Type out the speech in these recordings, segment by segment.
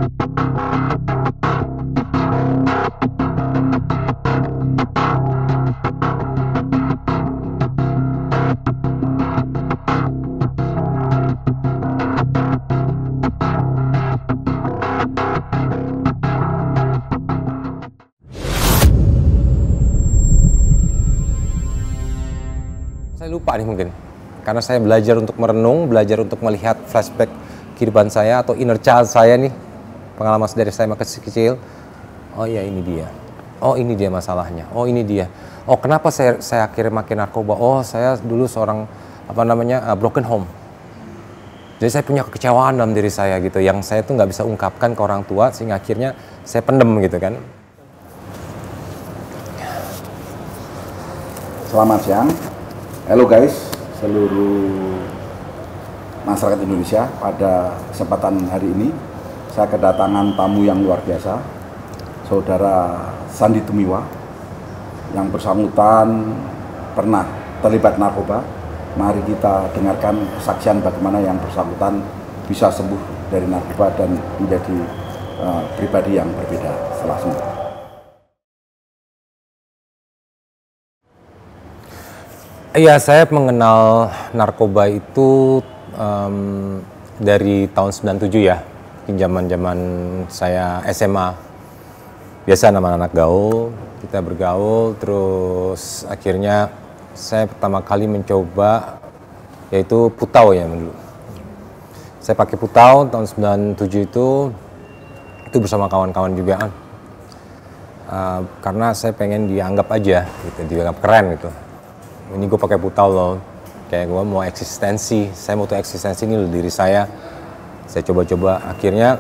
Saya lupa nih mungkin, karena saya belajar untuk merenung, belajar untuk melihat flashback kehidupan saya atau inner child saya nih, pengalaman dari saya masih kecil. Oh iya, ini dia. Oh ini dia masalahnya. Oh ini dia. Oh kenapa saya akhirnya makin narkoba? Oh saya dulu seorang broken home. Jadi saya punya kekecewaan dalam diri saya gitu, yang saya tuh nggak bisa ungkapkan ke orang tua, sehingga akhirnya saya pendem gitu kan. Selamat siang. Halo guys, seluruh masyarakat Indonesia. Pada kesempatan hari ini saya kedatangan tamu yang luar biasa, Saudara Sandi Tumiwa, yang bersangkutan pernah terlibat narkoba. Mari kita dengarkan kesaksian bagaimana yang bersangkutan bisa sembuh dari narkoba dan menjadi pribadi yang berbeda setelah sembuh. Iya, saya mengenal narkoba itu dari tahun 97 ya, zaman saya SMA. Biasa anak-anak gaul, kita bergaul, terus akhirnya saya pertama kali mencoba yaitu putau ya dulu. Saya pakai putau tahun 97 itu bersama kawan-kawan juga, karena saya pengen dianggap aja, gitu, dianggap keren gitu. Ini gue pakai putau loh, kayak gue mau eksistensi, saya mau tuh eksistensi ini loh diri saya coba-coba akhirnya.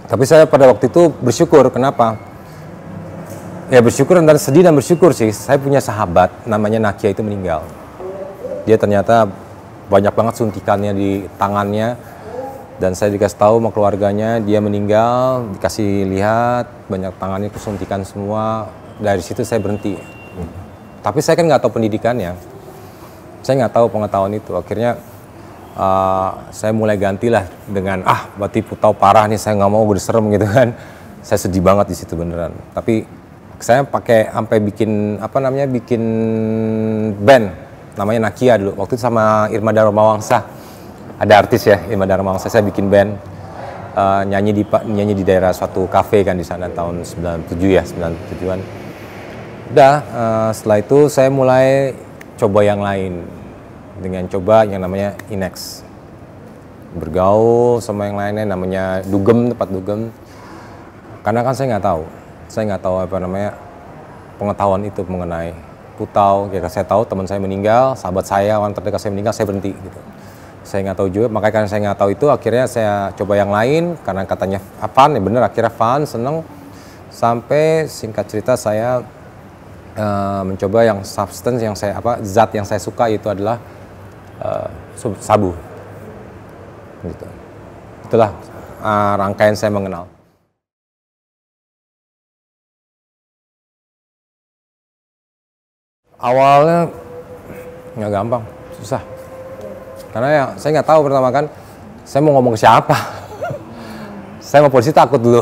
Tapi saya pada waktu itu bersyukur, kenapa? Ya bersyukur antara sedih dan bersyukur sih. Saya punya sahabat namanya Nakia itu meninggal. Dia ternyata banyak banget suntikannya di tangannya, dan saya dikasih tahu sama keluarganya dia meninggal, dikasih lihat banyak tangannya kesuntikan semua. Dari situ saya berhenti. Tapi saya kan nggak tahu pendidikannya, saya nggak tahu pengetahuan itu. Akhirnya saya mulai gantilah dengan berarti putau parah nih, saya nggak mau, gue serem gitu kan. Saya sedih banget di situ beneran. Tapi saya pakai sampai bikin bikin band namanya Nakia dulu. Waktu itu sama Irma Darmawangsa, ada artis ya Irma Darmawangsa. Saya bikin band nyanyi di daerah suatu kafe kan di sana tahun 97 ya, 97-an. Udah, setelah itu saya mulai coba yang lain dengan coba yang namanya Inex, bergaul sama yang lainnya namanya dugem, tempat dugem. Karena kan saya nggak tahu pengetahuan itu mengenai putau. Kayak saya tahu teman saya meninggal, sahabat saya, orang terdekat saya meninggal, saya berhenti gitu. Saya nggak tahu juga, makanya karena saya nggak tahu itu akhirnya saya coba yang lain karena katanya fun, ya bener, akhirnya fun, seneng. Sampai singkat cerita saya mencoba yang substance yang zat yang saya suka, itu adalah sabu. Gitu. Itulah rangkaian saya mengenal. Awalnya nggak gampang, susah. Karena ya saya nggak tahu, pertama kan saya mau ngomong ke siapa. Saya sama polisi takut dulu.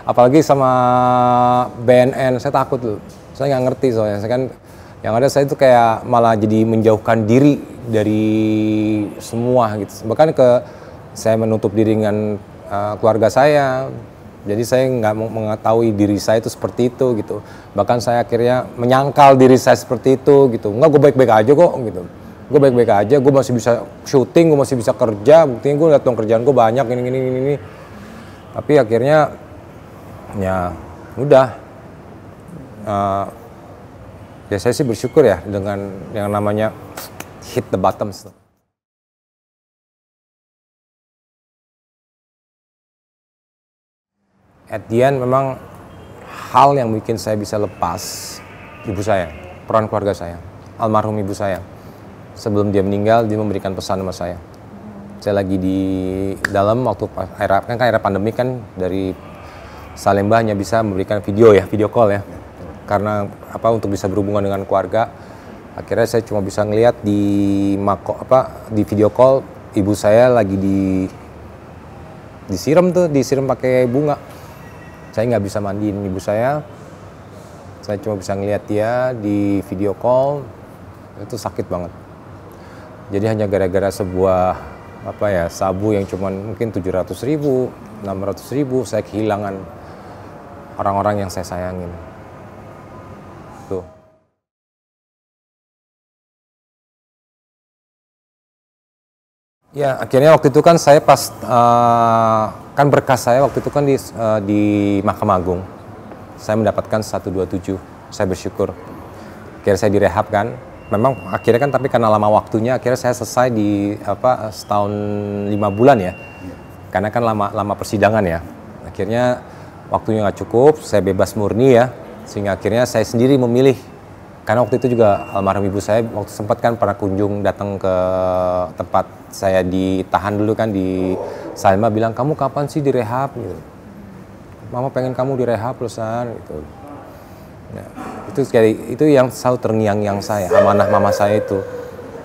Apalagi sama BNN, saya takut dulu. Saya nggak ngerti soalnya. Saya kan yang ada saya itu kayak malah jadi menjauhkan diri dari semua gitu. Bahkan saya menutup diri dengan keluarga saya. Jadi saya nggak mengetahui diri saya itu seperti itu gitu. Bahkan saya akhirnya menyangkal diri saya seperti itu gitu. Enggak, gue baik-baik aja kok gitu. Gue baik-baik aja, gue masih bisa syuting, gue masih bisa kerja. Buktinya gue lihat dong kerjaan gue banyak ini. Tapi akhirnya ya udah, ya saya sih bersyukur ya dengan yang namanya hit the bottom. At the end memang hal yang bikin saya bisa lepas ibu saya, peran keluarga saya, almarhum ibu saya. Sebelum dia meninggal, dia memberikan pesan sama saya. Saya lagi di dalam waktu era pandemi kan, dari Salemba hanya bisa memberikan video call ya. Karena untuk bisa berhubungan dengan keluarga. Akhirnya saya cuma bisa ngelihat di video call ibu saya lagi di disiram pakai bunga. Saya nggak bisa mandiin ibu saya cuma bisa ngeliat dia di video call, itu sakit banget. Jadi hanya gara-gara sebuah sabu yang cuman mungkin 700.000, 600.000, saya kehilangan orang-orang yang saya sayangin. Tuh. Ya, akhirnya waktu itu kan saya pas kan berkas saya waktu itu kan di Mahkamah Agung. Saya mendapatkan 127. Saya bersyukur. Akhirnya saya direhab kan. Memang akhirnya kan tapi karena lama waktunya akhirnya saya selesai di setahun 5 bulan ya. Karena kan lama persidangan ya. Akhirnya waktunya nggak cukup, saya bebas murni ya. Sehingga akhirnya saya sendiri memilih. Karena waktu itu juga almarhum ibu saya waktu sempat kan pernah kunjung datang ke tempat saya ditahan dulu kan di Salma, bilang kamu kapan sih direhab gitu. Mama pengen kamu direhab Lusan gitu. Nah, itu yang selalu terngiang-ngiang saya, amanah mama saya itu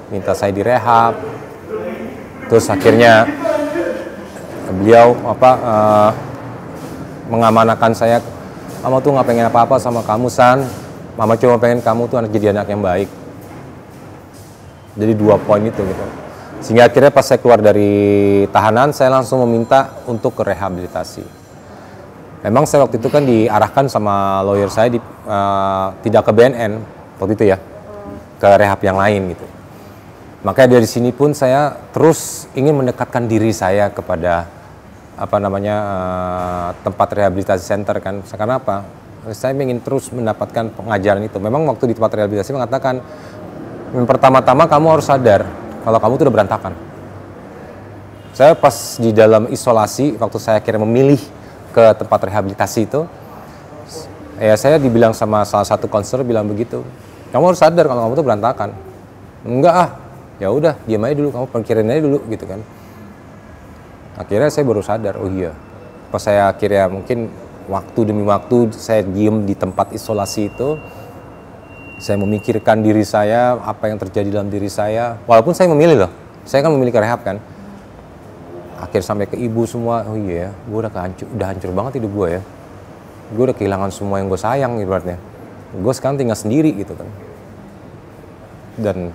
minta saya direhab. Terus akhirnya beliau mengamanahkan saya, mama tuh nggak pengen apa-apa sama kamu San. Mama cuma pengen kamu tuh jadi anak yang baik. Jadi 2 poin itu gitu. Sehingga akhirnya pas saya keluar dari tahanan, saya langsung meminta untuk ke rehabilitasi. Memang saya waktu itu kan diarahkan sama lawyer saya tidak ke BNN waktu itu ya, ke rehab yang lain gitu. Makanya dari sini pun saya terus ingin mendekatkan diri saya kepada tempat rehabilitasi center kan. Karena apa? Saya ingin terus mendapatkan pengajaran itu. Memang waktu di tempat rehabilitasi mengatakan, pertama-tama kamu harus sadar kalau kamu itu udah berantakan. Saya pas di dalam isolasi, waktu saya akhirnya memilih ke tempat rehabilitasi itu, ya saya dibilang sama salah satu konselor bilang begitu, kamu harus sadar kalau kamu itu berantakan. Enggak ya udah diam aja dulu, kamu pikirin aja dulu gitu kan. Akhirnya saya baru sadar, oh iya. Pas saya akhirnya mungkin waktu demi waktu saya diem di tempat isolasi itu, saya memikirkan diri saya, apa yang terjadi dalam diri saya. Walaupun saya memilih loh, saya kan memilih ke rehab kan. Akhir sampai ke ibu semua, oh iya, gue udah hancur banget hidup gue ya. Gue udah kehilangan semua yang gue sayang ibaratnya. Gue sekarang tinggal sendiri gitu kan. Dan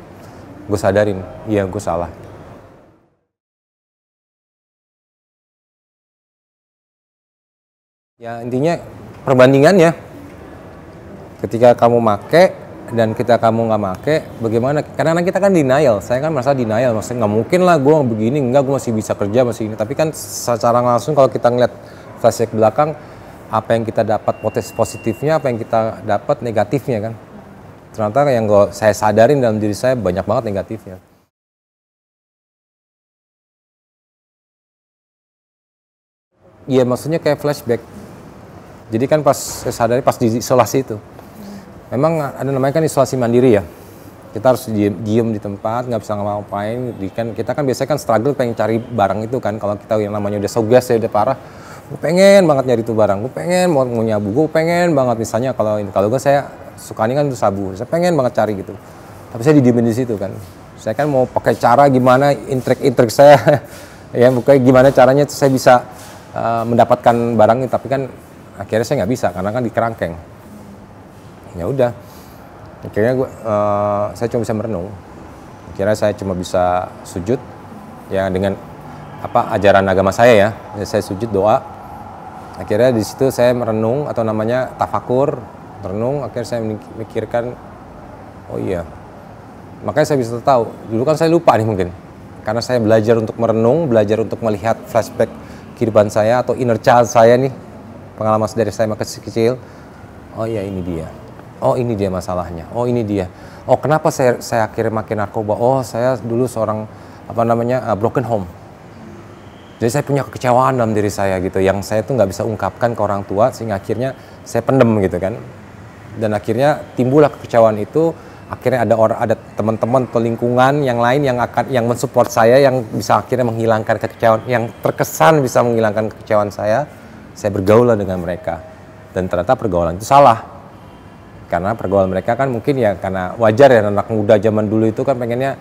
gue sadarin, iya gue salah. Ya intinya perbandingannya, ketika kamu make dan kamu nggak make, bagaimana? Karena kita kan denial, saya kan merasa denial, maksudnya nggak mungkin lah gue begini, enggak, gue masih bisa kerja masih ini. Tapi kan secara langsung kalau kita ngeliat flashback belakang, apa yang kita dapat positifnya, apa yang kita dapat negatifnya kan. Ternyata yang saya sadarin dalam diri saya banyak banget negatifnya. Iya maksudnya kayak flashback. Jadi kan pas saya sadari pas di isolasi itu, memang ada namanya kan isolasi mandiri ya. Kita harus diem di tempat, nggak bisa ngapa-ngapain. Kita kan biasanya kan struggle pengen cari barang itu kan. Kalau kita yang namanya udah sogas ya udah parah, gue pengen banget nyari itu barang, gue pengen mau nyabu, gue pengen banget misalnya kalau gue saya sukanya kan itu sabu, saya pengen banget cari gitu. Tapi saya didiemin di situ kan. Saya kan mau pakai cara gimana, intrik saya ya bukan gimana caranya saya bisa mendapatkan barang itu, tapi kan akhirnya saya nggak bisa karena kan di kerangkeng. Ya udah, akhirnya saya cuma bisa merenung. Akhirnya saya cuma bisa sujud ya dengan ajaran agama saya ya. Saya sujud doa. Akhirnya di situ saya merenung atau namanya tafakur, merenung. Akhirnya saya memikirkan, oh iya. Makanya saya bisa tahu. Dulu kan saya lupa nih mungkin, karena saya belajar untuk merenung, belajar untuk melihat flashback kehidupan saya atau inner child saya nih. Pengalaman dari saya kecil, oh ya ini dia, oh ini dia masalahnya, oh ini dia, oh kenapa saya akhirnya makin narkoba, oh saya dulu seorang broken home, jadi saya punya kekecewaan dalam diri saya gitu, yang saya tuh nggak bisa ungkapkan ke orang tua sehingga akhirnya saya pendem gitu kan, dan akhirnya timbullah kekecewaan itu, akhirnya ada teman-teman atau lingkungan yang lain yang mensupport saya yang bisa akhirnya menghilangkan kekecewaan, yang terkesan bisa menghilangkan kekecewaan saya bergaul dengan mereka. Dan ternyata pergaulan itu salah. Karena pergaulan mereka kan mungkin ya karena wajar ya anak muda zaman dulu itu kan pengennya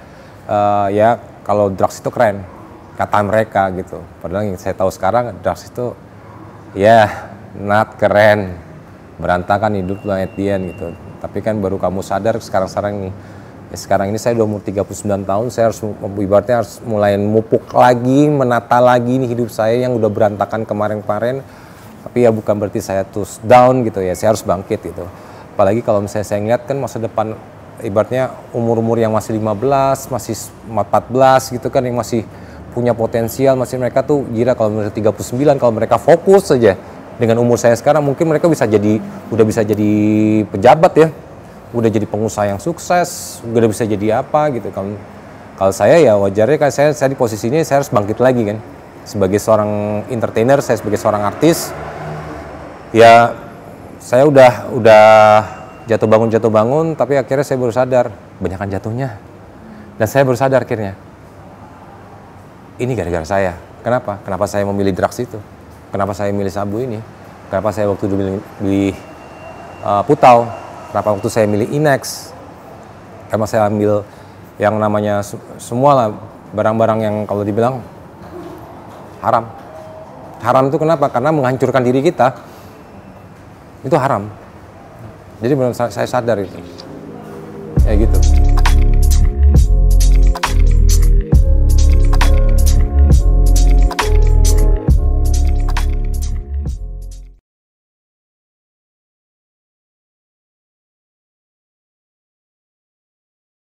ya kalau drugs itu keren. kata mereka gitu. Padahal yang saya tahu sekarang drugs itu ya not keren, berantakan hidup lo at the end gitu. Tapi kan baru kamu sadar sekarang ini. Ya, sekarang ini saya udah umur 39 tahun, saya harus ibaratnya harus mulai mupuk lagi, menata lagi nih hidup saya yang udah berantakan kemarin-kemarin. Tapi ya bukan berarti saya terus down gitu ya, saya harus bangkit gitu. Apalagi kalau misalnya saya ngeliat kan masa depan, ibaratnya umur-umur yang masih 15, masih 14 gitu kan, yang masih punya potensial, masih mereka tuh gila kalau mereka 39, kalau mereka fokus saja dengan umur saya sekarang mungkin mereka udah bisa jadi pejabat ya. Udah jadi pengusaha yang sukses, udah bisa jadi apa gitu. Kalau saya ya wajarnya kan saya di posisi ini saya harus bangkit lagi kan. Sebagai seorang entertainer, saya sebagai seorang artis, ya saya udah jatuh bangun, tapi akhirnya saya baru sadar banyakan jatuhnya. Dan saya baru sadar akhirnya, ini gara-gara saya. Kenapa? Kenapa saya memilih drugs itu? Kenapa saya milih sabu ini? Kenapa saya waktu dulu beli putau? Kenapa waktu saya milih Inex? Karena saya ambil yang namanya semua lah barang-barang yang kalau dibilang haram. Haram itu kenapa? Karena menghancurkan diri kita. Itu haram. Jadi benar saya sadar itu. Kayak gitu.